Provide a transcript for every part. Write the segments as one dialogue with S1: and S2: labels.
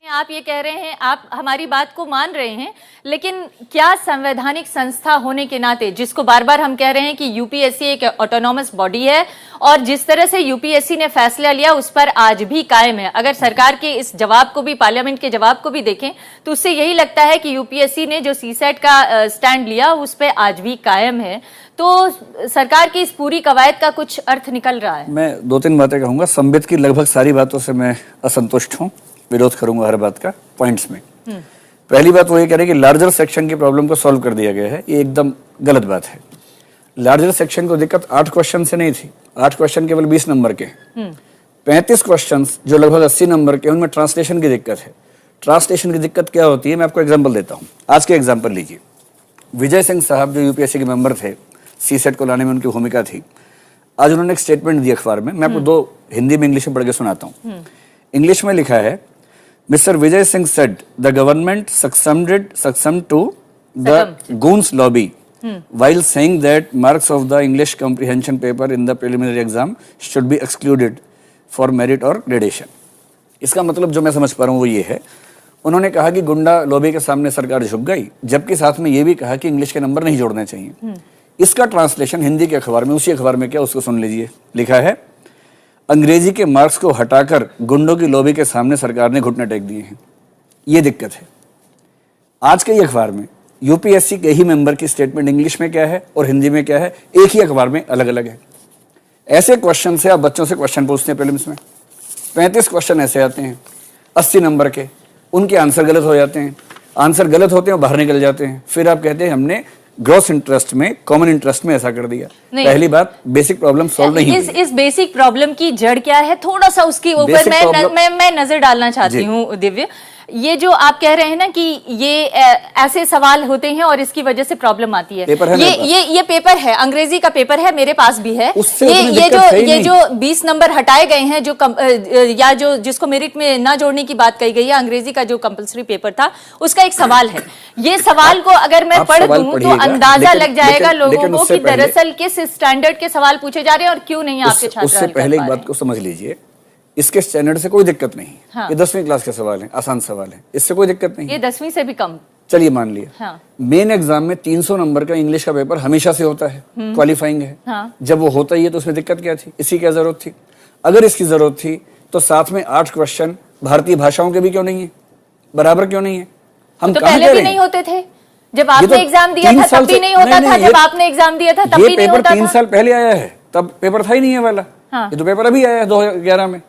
S1: आप ये कह रहे हैं, आप हमारी बात को मान रहे हैं, लेकिन क्या संवैधानिक संस्था होने के नाते, जिसको बार बार हम कह रहे हैं कि यूपीएससी एक ऑटोनॉमस बॉडी है और जिस तरह से यूपीएससी ने फैसला लिया उस पर आज भी कायम है, अगर सरकार के इस जवाब को भी, पार्लियामेंट के जवाब को भी देखें तो उससे यही लगता है कि यूपीएससी ने जो सीसेट का स्टैंड लिया उस पर आज भी कायम है, तो सरकार की इस पूरी कवायद का कुछ अर्थ निकल रहा है।
S2: मैं दो तीन बातें कहूंगा। संबित की लगभग सारी बातों से मैं असंतुष्ट हूँ, विरोध करूंगा हर बात का पॉइंट्स में। पहली बात वो ये कह रहे हैं कि लार्जर सेक्शन की प्रॉब्लम को सॉल्व कर दिया गया है, ये एकदम गलत बात है। लार्जर सेक्शन को दिक्कत 8 क्वेश्चन से नहीं थी, 8 क्वेश्चन केवल 20 नंबर के, 35 क्वेश्चन जो लगभग 80 नंबर के, उनमें ट्रांसलेशन की दिक्कत है। ट्रांसलेशन की दिक्कत क्या होती है, मैं आपको एग्जाम्पल देता हूँ। आज के एग्जाम्पल लीजिए, विजय सिंह साहब जो यूपीएससी के मेंबर थे, सीसेट को लाने में उनकी भूमिका थी, आज उन्होंने एक स्टेटमेंट दी अखबार में, मैं आपको दो हिंदी में इंग्लिश में पढ़ के सुनाता हूँ। इंग्लिश में लिखा है, Mr. Vijay Singh said the government succumbed to the goons lobby while saying that marks of the English comprehension paper in the preliminary exam should be excluded for merit or gradation. इसका मतलब जो मैं समझ पा रहा हूँ वो ये है, उन्होंने कहा कि गुंडा लॉबी के सामने सरकार झुक गई, जबकि साथ में ये भी कहा कि इंग्लिश के नंबर नहीं जोड़ने चाहिए। इसका ट्रांसलेशन हिंदी के अखबार में, उसी अखबार में क्या, उसको सुन लीजिए। लिखा है, अंग्रेजी के मार्क्स को हटाकर गुंडों की लॉबी के सामने सरकार ने घुटने टेक दिए हैं। ये दिक्कत है। आज के ही अखबार में यूपीएससी के ही मेंबर की स्टेटमेंट इंग्लिश में क्या है और हिंदी में क्या है, एक ही अखबार में अलग अलग है। ऐसे क्वेश्चन से आप बच्चों से क्वेश्चन पूछते हैं प्रीलिम्स में, 35 क्वेश्चन ऐसे आते हैं 80 नंबर के, उनके आंसर गलत हो जाते हैं, आंसर गलत होते हैं, बाहर निकल जाते हैं। फिर आप कहते हैं हमने ग्रॉस इंटरेस्ट में, कॉमन इंटरेस्ट में ऐसा कर दिया। पहली बात, बेसिक प्रॉब्लम सॉल्व नहीं हुई।
S1: इस बेसिक प्रॉब्लम की जड़ क्या है, थोड़ा सा उसके ऊपर मैं नजर डालना चाहती हूँ दिव्य। ये जो आप कह रहे हैं ना कि ये ऐसे सवाल होते हैं और इसकी वजह से प्रॉब्लम आती है, ये पेपर है, अंग्रेजी का पेपर है, मेरे पास भी है। ये जो 20 नंबर हटाए गए हैं, जो या जो जिसको मेरिट में ना जोड़ने की बात कही गई है, अंग्रेजी का जो कंपलसरी पेपर था उसका एक सवाल है। ये सवाल को अगर मैं पढ़ दूं तो अंदाजा लग जाएगा लोगों को कि दरअसल किस स्टैंडर्ड के सवाल पूछे जा रहे हैं और क्यों नहीं आपके छात्र।
S2: उससे पहले एक बात को समझ लीजिए, इसके स्टैंडर्ड से कोई दिक्कत नहीं। हाँ। ये 10वीं क्लास के सवाल हैं, आसान सवाल है, इससे कोई दिक्कत नहीं।
S1: ये 10वीं से भी कम,
S2: चलिए मान लिया।
S1: हाँ।
S2: मेन एग्जाम में 300 नंबर का इंग्लिश का पेपर हमेशा से होता है, क्वालिफाइंग है। हाँ। जब वो होता ही है तो उसमें दिक्कत क्या थी, इसकी क्या जरूरत थी? अगर इसकी जरूरत थी तो साथ में 8 क्वेश्चन भारतीय भाषाओं के भी क्यों नहीं है, बराबर क्यों नहीं है? हम
S1: तो पहले भी नहीं होते थे, जब आपने एग्जाम दिया था तब भी नहीं होता था, जब आपने एग्जाम दिया था तब भी नहीं होता था।
S2: 3 साल पहले आया है, तब पेपर था ही नहीं है वाला। ये तो पेपर अभी आया है 2011 में।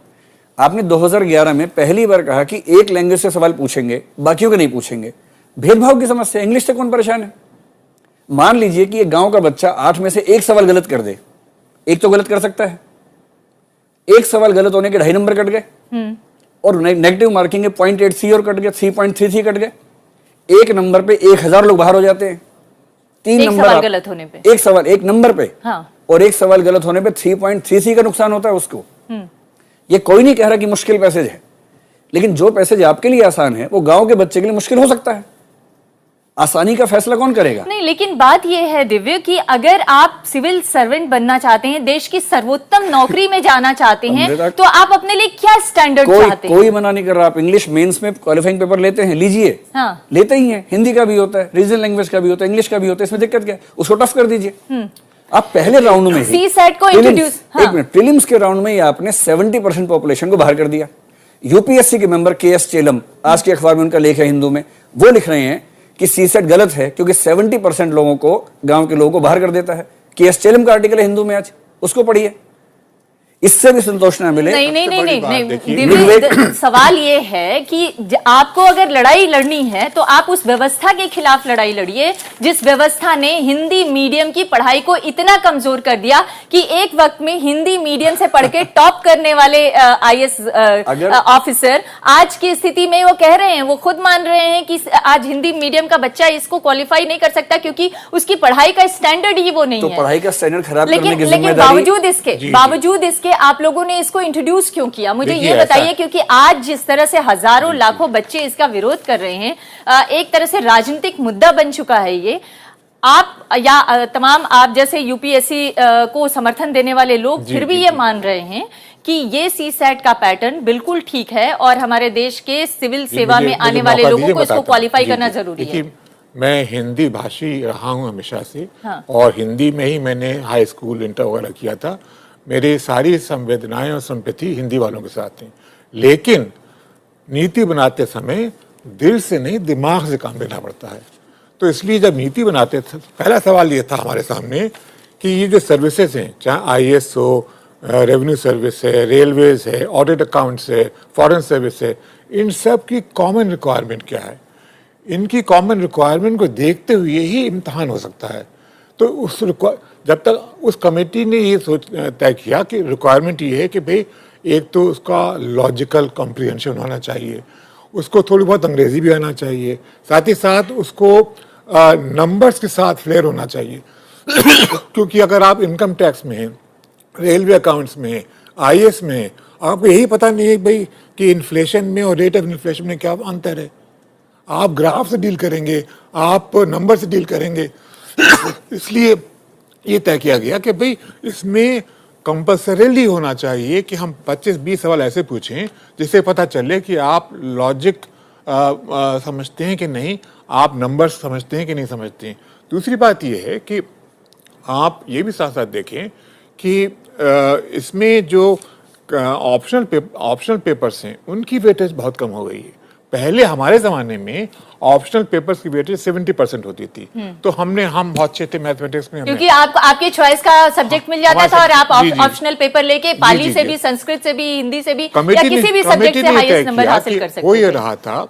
S2: आपने 2011 में पहली बार कहा कि एक लैंग्वेज से सवाल पूछेंगे, बाकियों के नहीं पूछेंगे। भेदभाव की समस्या, इंग्लिश से कौन परेशान है? मान लीजिए कि एक गांव का बच्चा 8 में से एक सवाल गलत कर दे, एक तो गलत कर सकता है, एक सवाल गलत होने के 2.5 नंबर कट गए और नेगेटिव मार्किंग है 0.8 और कट गए, 3.33 कट गए। एक नंबर पे 1000 लोग बाहर हो जाते हैं। 3 नंबर
S1: गलत होने पे,
S2: एक सवाल एक नंबर पे।
S1: हाँ।
S2: और एक सवाल गलत होने पे 3.33 का नुकसान होता है उसको। ये कोई नहीं कह रहा कि मुश्किल पैसेज है, लेकिन जो पैसेज आपके लिए आसान है वो गांव के बच्चे के लिए मुश्किल हो सकता है। आसानी का फैसला कौन करेगा?
S1: नहीं, लेकिन बात यह है दिव्य कि अगर आप सिविल सर्वेंट बनना चाहते हैं, देश की सर्वोत्तम नौकरी में जाना चाहते हैं, तो आप अपने लिए क्या स्टैंडर्ड चाहते हैं?
S2: कोई मना नहीं कर रहा। आप इंग्लिश मेंस में क्वालिफाइंग पेपर लेते हैं, लीजिए। हाँ। लेते ही हैं, हिंदी का भी होता है, रीजनल लैंग्वेज का भी होता है, इंग्लिश का भी होता है, इसमें दिक्कत क्या है? उसको टफ कर दीजिए। आप पहले राउंड में
S1: सीसेट को इंट्रोड्यूस,
S2: एक मिनट, प्रीलिम्स के राउंड में ही आपने 70% पॉपुलेशन को बाहर कर दिया। यूपीएससी के मेंबर KS चेलम, आज के अखबार में उनका लेख है हिंदू में, वो लिख रहे हैं कि सीसेट गलत है क्योंकि 70% लोगों को, गांव के लोगों को बाहर कर देता है। KS चेलम का आर्टिकल है हिंदू में, आज उसको पढ़िए, इससे भी संतोष ना मिले।
S1: नहीं, सवाल ये है कि आपको अगर लड़ाई लड़नी है तो आप उस व्यवस्था के खिलाफ लड़ाई लड़िए जिस व्यवस्था ने हिंदी मीडियम की पढ़ाई को इतना कमजोर कर दिया कि एक वक्त में हिंदी मीडियम से पढ़ के टॉप करने वाले IAS ऑफिसर आज की स्थिति में वो कह रहे हैं, वो खुद मान रहे हैं कि आज हिंदी मीडियम का बच्चा इसको क्वालिफाई नहीं कर सकता क्योंकि उसकी पढ़ाई का स्टैंडर्ड ही वो नहीं है।
S2: पढ़ाई का स्टैंडर्ड खराब करने की
S1: लेकिन बावजूद इसके आप लोगों ने इसको इंट्रोड्यूस क्यों किया, मुझे ये बताइए। क्योंकि आज जिस तरह से हजारों लाखों बच्चे इसका विरोध कर रहे हैं, एक तरह से राजनीतिक मुद्दा बन चुका है ये। आप या तमाम आप जैसे यूपीएससी को समर्थन देने वाले लोग फिर भी ये मान रहे हैं कि ये सीसैट का पैटर्न बिल्कुल ठीक है और हमारे देश के सिविल सेवा में आने वाले लोगों को इसको क्वालिफाई करना जरूरी है?
S3: मैं हिंदी भाषी रहा हूँ हमेशा से।
S1: हाँ।
S3: और हिंदी में ही मैंने हाई स्कूल इंटर वगैरह किया था। मेरी सारी संवेदनाएं और संपत्ति हिंदी वालों के साथ हैं, लेकिन नीति बनाते समय दिल से नहीं दिमाग से काम लेना पड़ता है। तो इसलिए जब नीति बनाते थे, पहला सवाल ये था हमारे सामने कि ये जो सर्विसेज हैं, चाहे IAS हो, रेवेन्यू सर्विस है, रेलवेज है, ऑडिट अकाउंट्स है, फॉरेन सर्विस है, इन सब की कॉमन रिक्वायरमेंट क्या है? इनकी कॉमन रिक्वायरमेंट को देखते हुए ही इम्तहान हो सकता है। तो जब तक उस कमेटी ने ये तय किया कि रिक्वायरमेंट ये है कि भाई एक तो उसका लॉजिकल कॉम्प्रिहेंशन होना चाहिए, उसको थोड़ी बहुत अंग्रेजी भी आना चाहिए, साथ ही साथ उसको नंबर्स के साथ फ्लेयर होना चाहिए क्योंकि अगर आप इनकम टैक्स में, रेलवे अकाउंट्स में, IAS में, आपको यही पता नहीं है भाई कि इन्फ्लेशन में और रेट ऑफ इन्फ्लेशन में क्या अंतर है। आप ग्राफ से डील करेंगे, आप नंबर से डील करेंगे इसलिए ये तय किया गया कि भाई इसमें कंपल्सरीली होना चाहिए कि हम 25-20 सवाल ऐसे पूछें जिससे पता चले कि आप लॉजिक समझते हैं कि नहीं, आप नंबर्स समझते हैं कि नहीं समझते हैं। दूसरी बात ये है कि आप ये भी साथ साथ देखें कि इसमें जो ऑप्शनल पेपर्स हैं उनकी वेटेज बहुत कम हो गई है। पहले हमारे ज़माने में ऑप्शनल पेपर्स की वेटेज 70% होती थी, तो हम बहुत अच्छे थे मैथमेटिक्स में,
S1: क्योंकि आपके चॉइस का सब्जेक्ट मिल जाता था और आप ऑप्शनल पेपर लेके पाली से भी, संस्कृत से भी, हिंदी से भी या किसी भी सब्जेक्ट से हाईएस्ट नंबर हासिल कर सकते थे।
S3: हो ये रहा था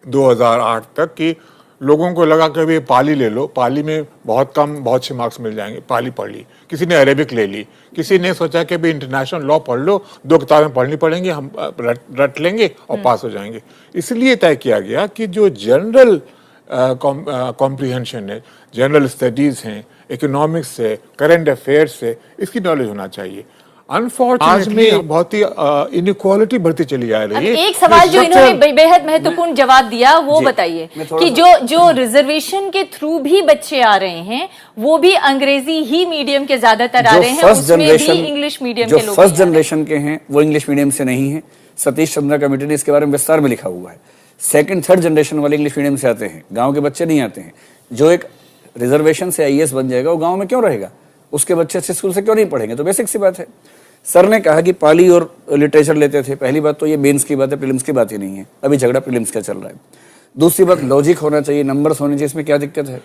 S3: 2008 तक कि लोगों को लगा कि पाली ले लो, पाली में बहुत से मार्क्स मिल जाएंगे, पाली पढ़ ली। किसी ने अरेबिक ले ली, किसी ने सोचा कि भाई इंटरनेशनल लॉ पढ़ लो, 2 किताबें पढ़नी पड़ेंगी, हम रट लेंगे और पास हो जाएंगे। इसलिए तय किया गया कि जो जनरल कॉम्प्रिहेंशन है, जनरल स्टडीज हैं, इकोनॉमिक्स है, करंट अफेयर्स है, इसकी नॉलेज होना चाहिए। अनफॉर्चुनेटली आज में बहुत ही इनइक्वालिटी बढ़ती चली जा रही है।
S1: एक सवाल जो इन्होंने बेहद महत्वपूर्ण जवाब दिया वो बताइए कि जो रिजर्वेशन के थ्रू भी बच्चे आ रहे हैं वो भी अंग्रेजी ही मीडियम के ज्यादातर आ रहे हैं, उसमें भी इंग्लिश मीडियम के लोग
S2: फर्स्ट जनरेशन के हैं वो इंग्लिश मीडियम से नहीं है। सतीश चंद्रा कमेटी ने इसके बारे में विस्तार में लिखा हुआ है। सेकंड थर्ड जनरेशन वाले इंग्लिश मीडियम से आते हैं, गाँव के बच्चे नहीं आते हैं। जो एक रिजर्वेशन से IAS बन जाएगा वो गाँव में क्यों रहेगा? उसके बच्चे अच्छे स्कूल से क्यों नहीं पढ़ेंगे? तो बेसिक सी बात है। सर ने कहा कि पाली और लिटरेचर लेते थे। पहली बात तो ये मेंस की बात है, प्रीलिम्स की बात ही नहीं है। अभी झगड़ा प्रीलिम्स का चल रहा है। दूसरी बात, लॉजिक होना चाहिए, नंबर्स होने चाहिए। इसमें क्या दिक्कत है?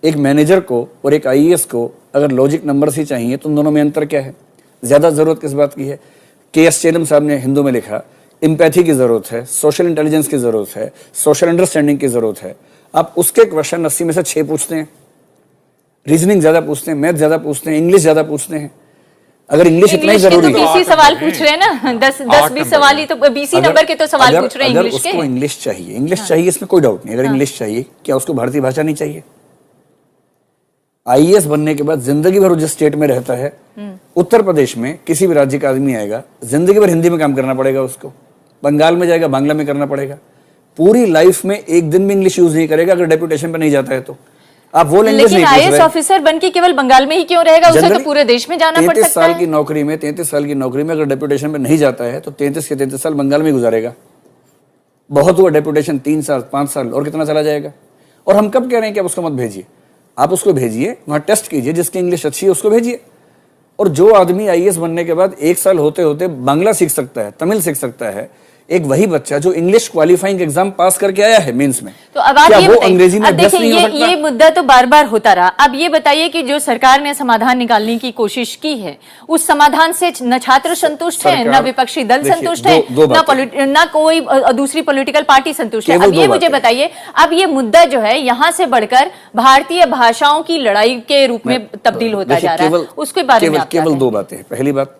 S2: एक मैनेजर को और एक IAS को अगर लॉजिक नंबर्स ही चाहिए तो उन दोनों में अंतर क्या है? ज़्यादा ज़रूरत किस बात की है? KS चेलम साहब ने हिंदू में लिखा, एम्पैथी की ज़रूरत है, सोशल इंटेलिजेंस की ज़रूरत है, सोशल अंडरस्टैंडिंग की ज़रूरत है। आप उसके क्वेश्चन 80 में से 6 पूछते हैं, रीजनिंग ज़्यादा पूछते हैं, मैथ ज़्यादा पूछते हैं, इंग्लिश ज़्यादा पूछते हैं। अगर इंग्लिश इतना ही जरूरी है,
S1: 20 सवाल पूछ रहे हैं ना, 10-20 सवाल ही तो 20 नंबर के तो सवाल पूछ रहे हैं इंग्लिश के।
S2: उसको इंग्लिश चाहिए, इंग्लिश चाहिए, इसमें कोई डाउट नहीं। अगर इंग्लिश चाहिए, क्या उसको भारतीय भाषा नहीं चाहिए? IAS बनने के बाद जिंदगी भर जिस स्टेट में रहता है, उत्तर प्रदेश में किसी भी राज्य का आदमी आएगा, जिंदगी भर हिंदी में काम करना पड़ेगा उसको। बंगाल में जाएगा, बांग्ला में करना पड़ेगा। पूरी लाइफ में एक दिन भी इंग्लिश यूज नहीं करेगा अगर डेपुटेशन पे नहीं जाता है तो। आप वो लैंग्वेज नहीं,
S1: लेकिन IAS ऑफिसर बनके केवल बंगाल में ही क्यों रहेगा? उसे तो पूरे देश में जाना पड़ सकता है।
S2: 33 साल की नौकरी में अगर डेपुटेशन पे नहीं जाता है तो 33 के 33 साल बंगाल में गुजारेगा। बहुत हुआ डेपुटेशन 3 साल 5 साल, और कितना चला जाएगा? और हम कब कह रहे हैं कि आप उसको मत भेजिए? आप उसको भेजिए, वहां टेस्ट कीजिए, जिसकी इंग्लिश अच्छी है उसको भेजिए। और जो आदमी IAS बनने के बाद 1 साल होते होते बांग्ला सीख सकता है, तमिल सीख सकता है, एक वही बच्चा जो इंग्लिश क्वालिफाइंग एग्जाम पास करके आया है मेंस में,
S1: तो अब आप
S2: वो अंग्रेजी में अभ्यस्त नहीं हो सकता?
S1: ये मुद्दा तो बार बार होता रहा। अब ये बताइए कि जो सरकार ने समाधान निकालने की कोशिश की है, उस समाधान से न छात्र संतुष्ट है, न विपक्षी दल संतुष्ट है, न कोई दूसरी पॉलिटिकल पार्टी संतुष्ट है। अब ये मुझे बताइए, अब ये मुद्दा जो है यहाँ से बढ़कर भारतीय भाषाओं की लड़ाई के रूप में तब्दील होता जा रहा है, उसके बारे में
S2: केवल 2 बातें। पहली बात,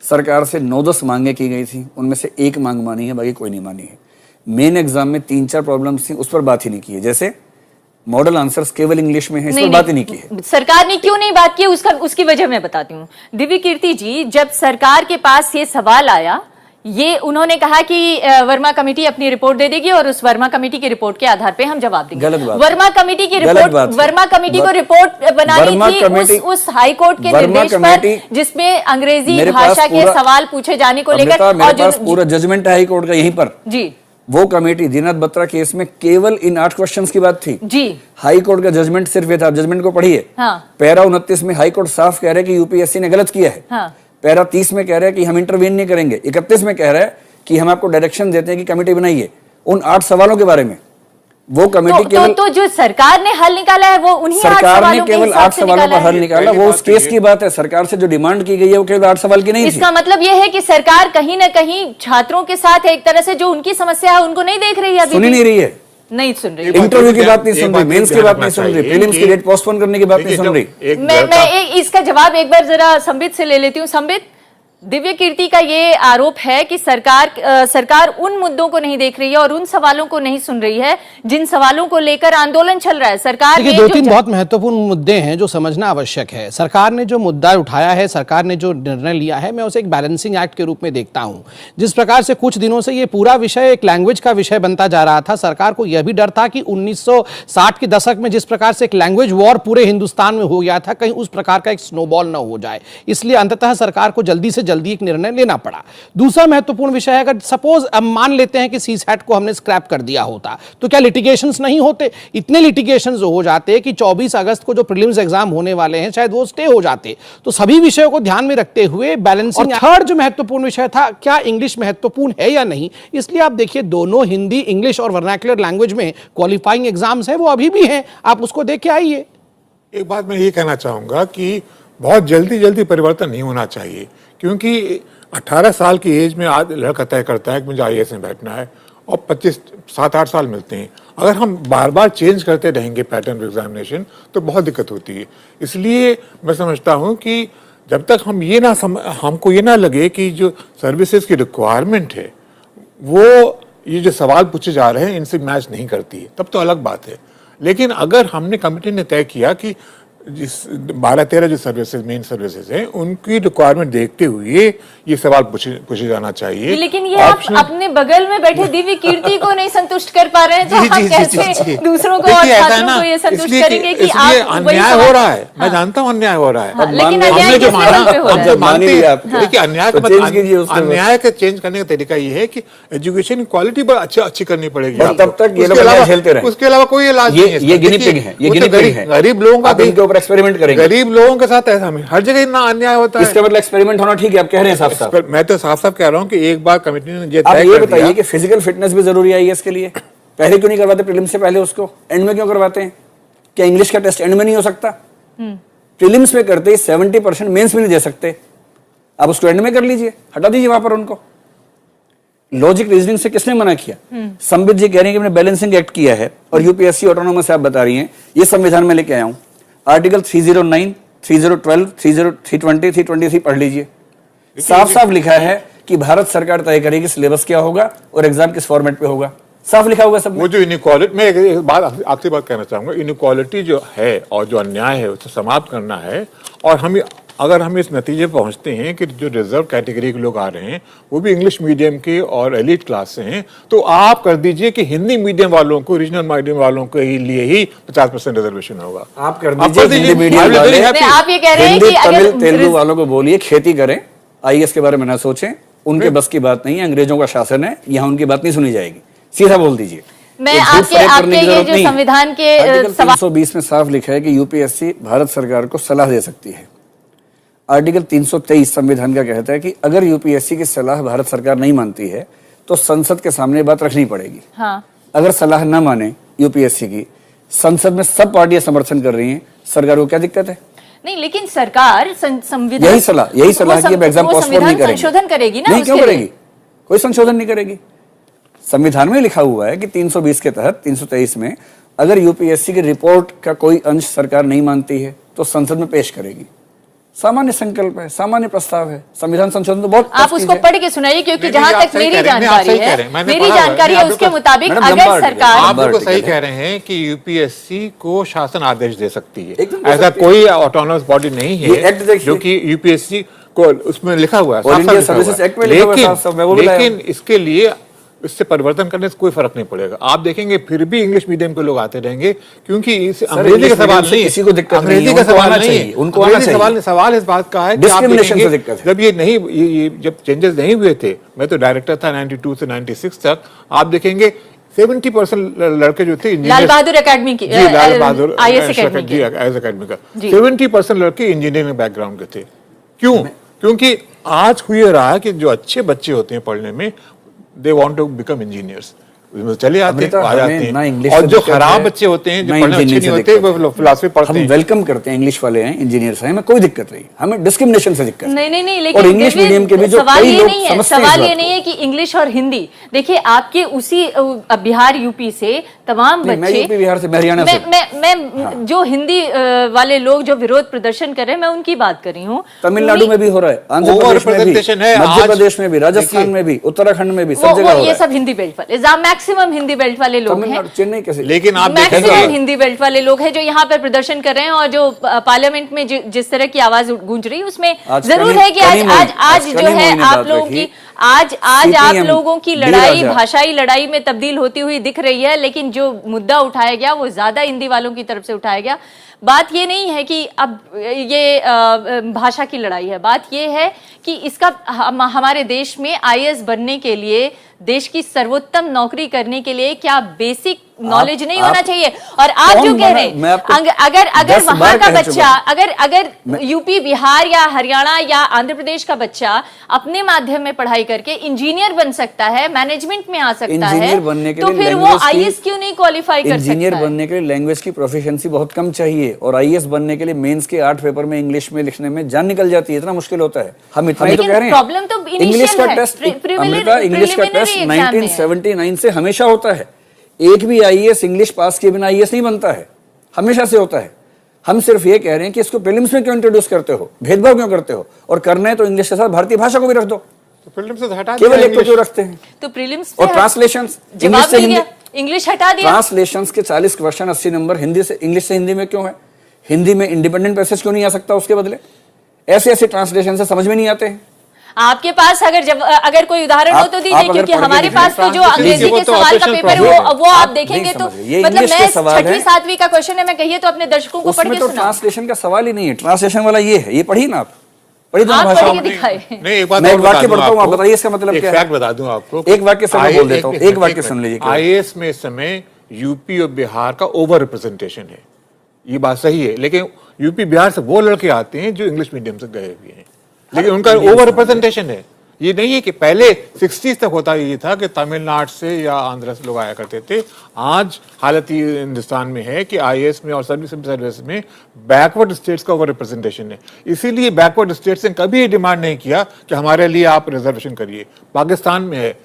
S2: सरकार से 9-10 मांगे की गई थी, उनमें से 1 मांग मानी है, बाकी कोई नहीं मानी है। मेन एग्जाम में 3-4 प्रॉब्लम्स थी, उस पर बात ही नहीं की है। जैसे मॉडल आंसर्स केवल इंग्लिश में है, इस पर बात ही नहीं की है।
S1: सरकार ने क्यों नहीं बात की, उसकी वजह मैं बताती हूँ। दिव्य कीर्ति जी, जब सरकार के पास ये सवाल आया ये उन्होंने कहा कि वर्मा कमेटी अपनी रिपोर्ट दे देगी और उस वर्मा कमेटी की रिपोर्ट के आधार पे हम जवाब देंगे।
S2: गलत बात।
S1: वर्मा कमेटी की रिपोर्ट, वर्मा कमेटी को रिपोर्ट बनानी थी उस हाई कोर्ट के निर्देश पर जिसमें अंग्रेजी भाषा के सवाल पूछे जाने को लेकर, और
S2: मेरे पास पूरा जजमेंट है हाई कोर्ट का यहीं पर
S1: जी।
S2: वो कमेटी दीनाथ बत्रा केस में केवल इन 8 क्वेश्चंस की बात थी
S1: जी।
S2: हाई कोर्ट का जजमेंट सिर्फ ये था, जजमेंट को पढ़िए।
S1: हाँ।
S2: पैरा 29 में हाई कोर्ट साफ कह रहा है कि यूपीएससी ने गलत किया है। हाँ। पैरा 30 में कह रहा है कि हम इंटरवीन नहीं करेंगे। 31 में कह रहा है कि हम आपको डायरेक्शन देते हैं कि कमेटी बनाइए उन 8 सवालों के बारे में। वो कमेटी केवल
S1: तो जो सरकार ने हल निकाला है वो उन्हीं
S2: सरकार ने केवल 8 सवालों पर हल निकाला। वो उस केस की बात है, सरकार से जो डिमांड की गई है वो केवल 8 सवाल की नहीं थी।
S1: इसका मतलब ये है कि सरकार कहीं ना कहीं छात्रों के साथ एक तरह से जो उनकी समस्या है उनको नहीं देख रही है,
S2: सुनी नहीं रही है,
S1: नहीं सुन रही।
S2: इंटरव्यू की बात नहीं सुन रही, मेंस की बात नहीं सुन रही, प्रीलिम्स की डेट पोस्टपोन करने की बात नहीं सुन रही।
S1: मैं इसका जवाब एक बार जरा संबित से ले लेती हूँ। संबित, दिव्य कीर्ति का ये आरोप है कि सरकार उन मुद्दों को नहीं देख रही है और उन सवालों को नहीं सुन रही है जिन सवालों को लेकर आंदोलन चल रहा है। सरकार ने
S4: 2-3 बहुत महत्वपूर्ण मुद्दे हैं जो समझना आवश्यक है। सरकार ने जो मुद्दा उठाया है, सरकार ने जो निर्णय लिया है, मैं उसे एक बैलेंसिंग एक्ट के रूप में देखता हूं। जिस प्रकार से कुछ दिनों से ये पूरा विषय एक लैंग्वेज का विषय बनता जा रहा था, सरकार को यह भी डर था कि 1960 के दशक में जिस प्रकार से एक लैंग्वेज वॉर पूरे हिंदुस्तान में हो गया था, कहीं उस प्रकार का एक स्नोबॉल न हो जाए, इसलिए अंततः सरकार को जल्दी से जल्दी एक निर्णय लेना पड़ा। दूसरा महत्वपूर्ण विषय है, अगर सपोज अब मान लेते हैं कि सीसैट को हमने स्क्रैप कर दिया होता तो क्या लिटिगेशंस नहीं होते? इतने लिटिगेशंस हो जाते कि 24 अगस्त को जो प्रीलिम्स एग्जाम होने वाले हैं शायद वो स्टे हो जाते। तो सभी विषयों को ध्यान में रखते हुए बैलेंसिंग। थर्ड जो महत्वपूर्ण विषय था, क्या इंग्लिश महत्वपूर्ण है या नहीं, इसलिए आप देखिए दोनों हिंदी, इंग्लिश और वर्नाक्युलर लैंग्वेज में क्वालिफाइंग एग्जाम्स हैं, वो अभी भी हैं, आप उसको देख के आइए।
S3: एक बात मैं ये कहना चाहूंगा कि बहुत जल्दी परिवर्तन नहीं होना चाहिए, क्योंकि 18 साल की एज में आज लड़का तय करता है कि मुझे आईएएस में बैठना है और 7-8 साल मिलते हैं। अगर हम बार बार चेंज करते रहेंगे पैटर्न ऑफ एग्जामिनेशन तो बहुत दिक्कत होती है। इसलिए मैं समझता हूं कि जब तक हम हमको ये ना लगे कि जो सर्विसेज की रिक्वायरमेंट है वो ये जो सवाल पूछे जा रहे हैं इनसे मैच नहीं करती है, तब तो अलग बात है। लेकिन अगर हमने कमेटी ने तय किया कि जिस 12-13 जो सर्विसेज, मेन सर्विसेज हैं, उनकी रिक्वायरमेंट देखते हुए ये सवाल पूछे जाना चाहिए।
S1: लेकिन ये आप अपने बगल में बैठे दिव्य कीर्ति को नहीं संतुष्ट कर पा रहे हैं, तो आप कैसे दूसरों को और छात्रों को ये संतुष्ट करेंगे कि आप
S3: अन्याय हो रहा है। मैं जानता हूँ अन्याय हो रहा है,
S1: लेकिन अन्याय किस लेवल पे हो रहा है?
S3: देखिए अन्याय का चेंज करने का तरीका ये है कि एजुकेशन की क्वालिटी बहुत अच्छी करनी पड़ेगी।
S2: तब तक ये लोग झेलते रहे,
S3: उसके अलावा कोई इलाज नहीं है।
S2: ये गिनी पिग है, ये गिनी पिग है।
S3: गरीब लोगों का
S2: एक्सपेरिमेंट करेंगे,
S3: गरीब लोगों के साथ ऐसा हमें हर जगह इतना अन्याय होता है।
S2: इसका मतलब एक्सपेरिमेंट होना ठीक है, आप कह रहे हैं साफ साफ।
S3: मैं तो साफ साफ कह रहा हूं कि एक बार कमेटी ने
S2: आप ये बताइए कि फिजिकल फिटनेस भी जरूरी है इसके लिए, पहले क्यों नहीं करवाते प्रीलिम्स से पहले, उसको एंड में क्यों करवाते हैं? क्या इंग्लिश का टेस्ट एंड में नहीं हो सकता? प्रीलिम्स में करते 70% मेंस में नहीं दे सकते, आप उसको एंड में कर लीजिए, हटा दीजिए वहां पर उनको। लॉजिक रीजनिंग से किसने मना किया? संबित जी कह रहे हैं कि हमने बैलेंसिंग एक्ट किया है और यूपीएससी ऑटोनोमस आप बता रही हैं, ये संविधान में लेके आया हूं, आर्टिकल 309, 3012, 320, 323 पढ़ लीजिए। साफ साफ लिखा है कि भारत सरकार तय करेगी सिलेबस क्या होगा और एग्जाम किस फॉर्मेट पे होगा, साफ लिखा होगा सब।
S3: वो जो इनइक्वालिटी, मैं एक बात आखिरी बात कहना चाहूंगा, इनइक्वालिटी जो है और जो अन्याय है उसे समाप्त करना है। और अगर हम इस नतीजे पर पहुंचते हैं कि जो रिजर्व कैटेगरी के लोग आ रहे हैं वो भी इंग्लिश मीडियम के और एलिट क्लास से हैं, तो आप कर दीजिए कि हिंदी मीडियम वालों को, रीजनल मीडियम वालों के लिए ही 50% रिजर्वेशन होगा।
S2: आप कर दीजिए हिंदी मीडियम वाले,
S1: आप ये कह रहे हैं कि
S2: तमिल तेलुगु वालों को बोलिए खेती करें, आईएएस के बारे में ना सोचें, उनके बस की बात नहीं है, अंग्रेजों का शासन है, यहाँ उनकी बात नहीं सुनी जाएगी, सीधा बोल दीजिए।
S1: मैं आपके ये जो संविधान के
S2: 320 में साफ लिखा है कि यूपीएससी भारत सरकार को सलाह दे सकती है। आर्टिकल 323 संविधान का कहता है कि अगर यूपीएससी की सलाह भारत सरकार नहीं मानती है तो संसद के सामने बात रखनी पड़ेगी।
S1: हाँ।
S2: अगर सलाह ना माने यूपीएससी की, संसद में सब पार्टियां समर्थन कर रही हैं, सरकार को क्या दिक्कत है?
S1: नहीं, लेकिन सरकार संविधान
S2: यही सलाह की एग्जाम पोस्टपोन नहीं करेगी,
S1: संशोधन करेगी ना?
S2: नहीं, क्यों करेगी? कोई संशोधन नहीं करेगी। संविधान में लिखा हुआ है कि 320 के तहत 323 में अगर यूपीएससी की रिपोर्ट का कोई अंश सरकार नहीं मानती है तो संसद में पेश करेगी। सामान्य संकल्प है, सामान्य प्रस्ताव है, संविधान संशोधन तो बहुत
S1: आप उसको पढ़ के सुनाइए, क्योंकि जहां तक मेरी जानकारी है उसके मुताबिक अगर सरकार,
S3: आप बिल्कुल सही कह रहे हैं कि यूपीएससी को शासन आदेश दे सकती है, ऐसा कोई ऑटोनोमस बॉडी नहीं है जो कि यूपीएससी उसमें लिखा हुआ है,
S2: और
S3: साफ-साफ
S2: इंडियन
S3: लिखा हुआ
S2: सर्विसेज
S3: है।
S2: एक्ट में लिखा हुआ है साफ-साफ, मैं वो भी लाया हूं।
S3: लेकिन इसके लिए इससे परिवर्तन करने से कोई फर्क नहीं पड़ेगा। आप देखेंगे फिर भी इंग्लिश मीडियम के लोग आते रहेंगे, क्योंकि इस अंग्रेजी
S2: इंग्लिश
S3: का सवाल
S2: मीडियम से
S3: नहीं है,
S2: किसी को दिक्कत नहीं है,
S3: अंग्रेजी का
S2: उनको
S3: सवाल
S2: आना
S3: नहीं
S2: चाहिए,
S3: है,
S2: उनको आना
S3: अंग्रेजी
S2: चाहिए।
S3: सवाल इस बात का है कि आप
S2: डिस्क्रिमिनेशन
S3: देखेंगे
S2: से दिक्कत है।
S3: जब ये जब चेंजेस नहीं हुए थे, मैं तो डायरेक्टर था 92 से 96 तक, आप देखेंगे 70% लड़के जो थे
S1: लाल बहादुर एकेडमी की,
S3: जी लाल बहादुर
S1: IAS एकेडमी
S3: जी
S1: की।
S3: IAS एकेडमी का
S1: जी।
S3: 70% लड़के इंजीनियरिंग बैकग्राउंड के थे। क्यों? क्योंकि आज हुई रहा है कि जो अच्छे बच्चे होते हैं पढ़ने में, they want to become engineers, चले आते हैं, आ जाते हैं, और जो खराब बच्चे होते हैं, जो पढ़ने अच्छे नहीं होते, वो फिलॉसफी पढ़ते
S2: हम
S3: हैं।
S2: वेलकम करते हैं, इंग्लिश वाले हैं, इंजीनियर्स हैं, हमें कोई दिक्कत नहीं, हमें डिस्क्रिमिनेशन से दिक्कत है।
S1: नहीं,
S2: और इंग्लिश मीडियम के भी जो
S1: सवाल
S2: कई
S1: ये
S2: लोग
S1: नहीं है,
S2: समझते हैं इस
S1: सवाल
S2: बात
S1: ये
S2: को।
S1: नहीं है कि इंग्लिश और हिंदी, देखिए आपके उसी बिहार यूपी से तमाम
S2: नहीं, मैं
S1: बच्चे,
S2: यूपी बिहार से, मैं हरियाणा से।
S1: मैं जो हिंदी वाले लोग जो विरोध प्रदर्शन कर रहे हैं, मैं उनकी बात कर रही हूँ।
S2: तमिलनाडु में भी हो रहा है, आंध्र प्रदेश में भी,
S3: Over-representation है
S2: मध्य
S3: आज।
S2: प्रदेश में भी, राजस्थान में भी, उत्तराखंड में भी, सब जगह हो
S1: ये
S2: रहा है।
S1: सब हिंदी बेल्ट वाले, मैक्सिमम हिंदी बेल्ट वाले लोग हैं,
S2: तमिलनाडु, चेन्नई कैसे?
S3: लेकिन आप
S1: मैक्सिमम
S3: देखेंगे
S1: हिंदी बेल्ट वाले लोग हैं जो यहाँ पर प्रदर्शन कर रहे हैं, और जो पार्लियामेंट में जिस तरह की आवाज गूंज रही है, उसमें
S2: आज
S1: जरूर
S2: कनी-
S1: है कि
S2: कनी
S1: आज
S2: मोई-
S1: आज आज
S2: आज
S1: जो
S2: कनी
S1: है
S2: मोई ने
S1: आप
S2: बात
S1: लोगों
S2: रखी।
S1: की आज आप
S2: CPM
S1: लोगों की
S2: डी
S1: लड़ाई
S2: राजा।
S1: भाषाई लड़ाई में तब्दील होती हुई दिख रही है, लेकिन जो मुद्दा उठाया गया वो ज्यादा हिंदी वालों की तरफ से उठाया गया। बात ये नहीं है कि अब ये भाषा की लड़ाई है, बात ये है कि इसका हमारे देश में IAS बनने के लिए, देश की सर्वोत्तम नौकरी करने के लिए क्या बेसिक नॉलेज नहीं होना चाहिए? और आप जो कह रहे हैं, अगर वहां का बच्चा, अगर यूपी बिहार या हरियाणा या आंध्र प्रदेश का बच्चा अपने माध्यम में पढ़ाई करके इंजीनियर बन सकता है, मैनेजमेंट में आ सकता है, तो फिर वो IAS क्यों नहीं क्वालिफाई कर सकता है?
S2: इंजीनियर बनने के लिए लैंग्वेज की प्रोफिशिएंसी बहुत कम चाहिए, और IAS बनने के लिए मेंस के 8 पेपर में इंग्लिश में लिखने में जान निकल जाती है, इतना मुश्किल होता है। हम इतना ही तो कह रहे हैं।
S1: प्रॉब्लम तो
S2: इंग्लिश का टेस्ट, अमृता, इंग्लिश का टेस्ट 1979 से हमेशा होता है। एक भी IAS इंग्लिश पास किए बिना IAS नहीं बनता है, हमेशा से होता है। हम सिर्फ ये कह रहे हैं कि इसको प्रीलिम्स में क्यों इंट्रोड्यूस करते हो, भेदभाव क्यों करते हो, और करना है तो इंग्लिश के साथ भारतीय भाषा को भी रख दो,
S3: तो प्रीलिम्स से हटा
S2: केवल
S3: दिया
S2: एक को क्यों रखते हैं?
S1: तो प्रीलिम्स
S2: और ट्रांसलेशंस, इंग्लिश
S1: जवाब
S2: से
S1: मिल
S2: हिंदी,
S1: गया, इंग्लिश हटा दिया।
S2: ट्रांसलेशंस के 40 क्वेश्चन 80 नंबर हिंदी से इंग्लिश से हिंदी में क्यों है? हिंदी में इंडिपेंडेंट पैसेज क्यों नहीं आ सकता उसके बदले? ऐसे ऐसे ट्रांसलेशन से समझ में नहीं आते हैं।
S1: आपके पास अगर कोई उदाहरण हो तो दीजिए, क्योंकि हमारे पास तो जो अंग्रेजी के सवाल का पेपर है वो आप देखेंगे तो, मतलब मैं 6वीं 7वीं का क्वेश्चन है, मैं कहिए तो अपने दर्शकों को पढ़ के
S2: तो
S1: सुनाऊं।
S2: ट्रांसलेशन का सवाल ही नहीं है, ट्रांसलेशन वाला ये है, ये पढ़िए ना आप, पढ़िए दोनों
S1: आप
S2: भाषाओं
S1: पढ़ के
S2: में।
S1: दिखाए।
S3: नहीं, एक बात
S2: मैं एक
S3: और
S2: वाक्य
S3: बता दूं
S2: पढ़ता हूं, आप
S3: आपको,
S2: बताइए इसका मतलब
S3: एक
S2: क्या है?
S3: फैक्ट बता दूं आपको,
S2: एक वाक्य से मैं बोल देता हूं, एक वाक्य सुन लीजिए।
S3: IAS में इस समय यूपी और बिहार का ओवर रिप्रेजेंटेशन है, ये बात सही है, लेकिन यूपी बिहार से वो लड़के आते हैं जो इंग्लिश मीडियम से गए हुए हैं, लेकिन उनका ओवर रिप्रेजेंटेशन है। ये नहीं है कि पहले 60s तक होता ये था कि तमिलनाडु से या आंध्र से लोग आया करते थे। आज हालत ये हिंदुस्तान में है कि IAS में और सर्विस में बैकवर्ड स्टेट्स का ओवर रिप्रेजेंटेशन है। इसीलिए बैकवर्ड स्टेट्स ने कभी डिमांड नहीं किया कि हमारे लिए आप रिजर्वेशन करिए। पाकिस्तान में है,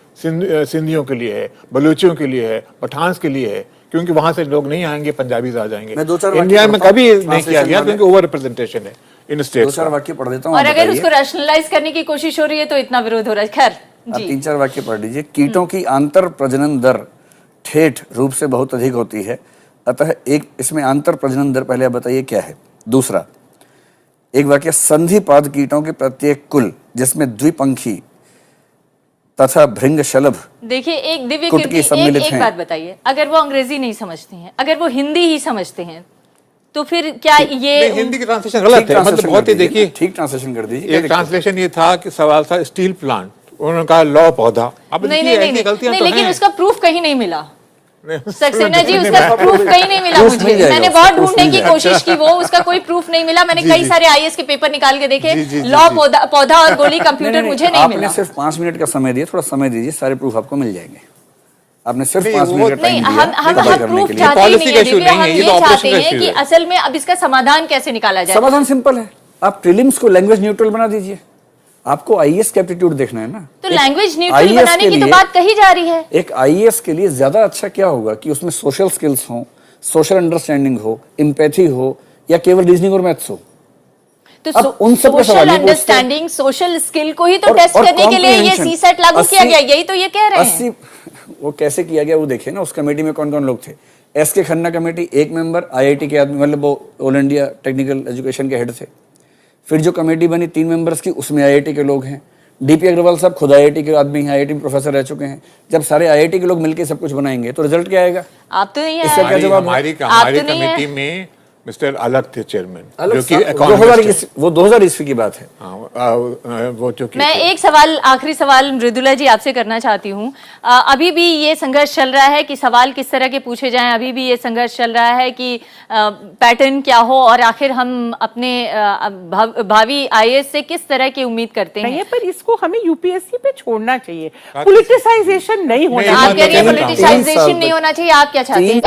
S3: सिंधियों के लिए है, बलूचियों के लिए है, पठान्स के लिए है, क्योंकि वहां से लोग नहीं आएंगे, पंजाबीज आ जाएंगे। इंडिया में कभी नहीं किया गया क्योंकि ओवर रिप्रेजेंटेशन है इन स्टेट्स।
S2: 2-4 वाक्य पढ़ देता हूं,
S1: और अगर उसको रैशनलाइज करने की कोशिश हो रही है तो इतना विरोध हो रहा है। खैर
S2: आप
S1: जी,
S2: 3-4 वाक्य पढ़ लीजिए। कीटों की आंतर प्रजनन दर ठेठ रूप से बहुत अधिक होती है, अतः एक इसमें आंतर प्रजनन दर पहले आप बताइए क्या है। दूसरा एक वाक्य, संधिपाद कीटों के प्रत्येक कुल जिसमें द्विपंखी तथा भृंगशलभ
S1: देखिए एक दिव्य
S2: कुट की
S1: कीर्ति,
S2: सम्मिलित
S1: एक
S2: हैं।
S1: बात बताइए, अगर वो अंग्रेजी नहीं समझते हैं, अगर वो हिंदी ही समझते हैं, तो फिर क्या ये
S3: हिंदी की ट्रांसलेशन गलत है, मतलब बहुत ही देखिए,
S2: ठीक ट्रांसलेशन कर दीजिए।
S3: एक ट्रांसलेशन ये था कि सवाल था स्टील प्लांट, उन्होंने कहा लॉ पौधा। अब
S1: नहीं
S3: देखिए
S1: नहीं
S3: ऐसी
S1: नहीं,
S3: गलतियां
S1: नहीं
S3: तो
S1: लेकिन
S3: हैं।
S1: उसका प्रूफ कहीं नहीं मिला
S3: नहीं,
S1: सक्सेना जी, उसका प्रूफ कहीं नहीं मिला
S2: Proof
S1: मुझे।
S2: मिल जाएगा,
S1: मैंने
S2: उसका
S1: बहुत
S2: proof
S1: ढूंढने
S2: मिल
S1: की
S2: जाएगा।
S1: कोशिश की, वो उसका कोई प्रूफ नहीं मिला। मैंने कई सारे IAS के पेपर निकाल के देखे,
S3: जी, जी,
S1: लॉ
S3: जी।
S1: पौधा और गोली कंप्यूटर मुझे नहीं
S2: आपने
S1: मिला।
S2: सिर्फ 5 मिनट का समय दिया, थोड़ा समय दीजिए, सारे प्रूफ आपको मिल जाएंगे। आपने सिर्फ
S3: नहीं,
S2: 5
S3: वो-
S2: मिनट का
S1: नहीं,
S2: टाइम
S1: हम
S2: दिया
S1: हम
S2: कवर
S1: हम
S2: करने
S1: प्रूफ
S2: के लिए।
S1: चाहते ही
S3: पॉलिसी
S1: नहीं
S3: का
S1: है
S3: issue
S1: दिव्या,
S3: नहीं है,
S1: हम
S3: ये
S1: ये
S3: तो
S1: चाहते
S3: ऑपरेशन का
S1: हैं
S3: issue
S1: कि
S3: है।
S1: असल में अब इसका समाधान कैसे निकाला जाए।
S2: समाधान सिंपल है, आप प्रीलिम्स को लैंग्वेज न्यूट्रल बना दीजिए। आपको IAS का एप्टीट्यूड देखना है ना,
S1: तो
S2: एक
S1: लैंग्वेज न्यूट्रल
S2: IAS
S1: बनाने
S2: के
S1: की तो
S2: लिए-
S1: बात कही जा रही है।
S2: एक IAS के लिए ज्यादा अच्छा क्या होगा कि उसमें सोशल स्किल्स हो, सोशल अंडरस्टैंडिंग हो, एम्पैथी हो, या केवल रीजनिंग और मैथ्स हो।
S1: तो
S2: अब उन सब का
S1: सोशल
S2: सवाल नहीं पूछते।
S1: अंडरस्टैंडिंग, सोशल स्किल को ही तो
S2: और-
S1: टेस्ट
S2: और
S1: करने के लिए ये
S2: comprehension।
S1: CSAT लागू किया
S2: 80
S1: गया, यही तो ये कह रहे हैं।
S2: 80 वो कैसे किया गया वो देखिए ना, उस कमेटी में कौन कौन लोग थे। SK खन्ना कमेटी, एक मेंबर IIT के आदमी, मतलब वो ऑल इंडिया टेक्निकल एजुकेशन के हेड थे। फिर जो कमेटी बनी 3 मेंबर्स की, उसमें आईआईटी के लोग हैं। डीपी अग्रवाल साहब खुद आईआईटी के आदमी हैं, आईआईटी में प्रोफेसर रह चुके हैं। जब सारे आईआईटी के लोग मिलकर सब कुछ बनाएंगे तो रिजल्ट क्या आएगा?
S1: आप तो नहीं
S2: इसका क्या
S1: है,
S2: जवाब?
S3: हमारी कमेटी में मिस्टर अलग थे चेयरमैन,
S2: अलग
S3: जो कि
S2: वो 2000 ईस्वी की बात है।
S3: वो जो कि
S1: मैं एक सवाल, आखिरी सवाल मृदुला जी आपसे करना चाहती हूँ। अभी भी ये संघर्ष चल रहा है कि सवाल किस तरह के पूछे जाएं, अभी भी ये संघर्ष चल रहा है कि पैटर्न क्या हो और आखिर हम अपने भावी आईएएस से किस तरह की उम्मीद करते हैं।
S5: पर इसको हमें यूपीएससी पे छोड़ना चाहिए, पॉलिटिसाइजेशन नहीं होना।
S1: आप कह रही हैं पॉलिटिसाइजेशन नहीं होना चाहिए, आप क्या चाहते हैं?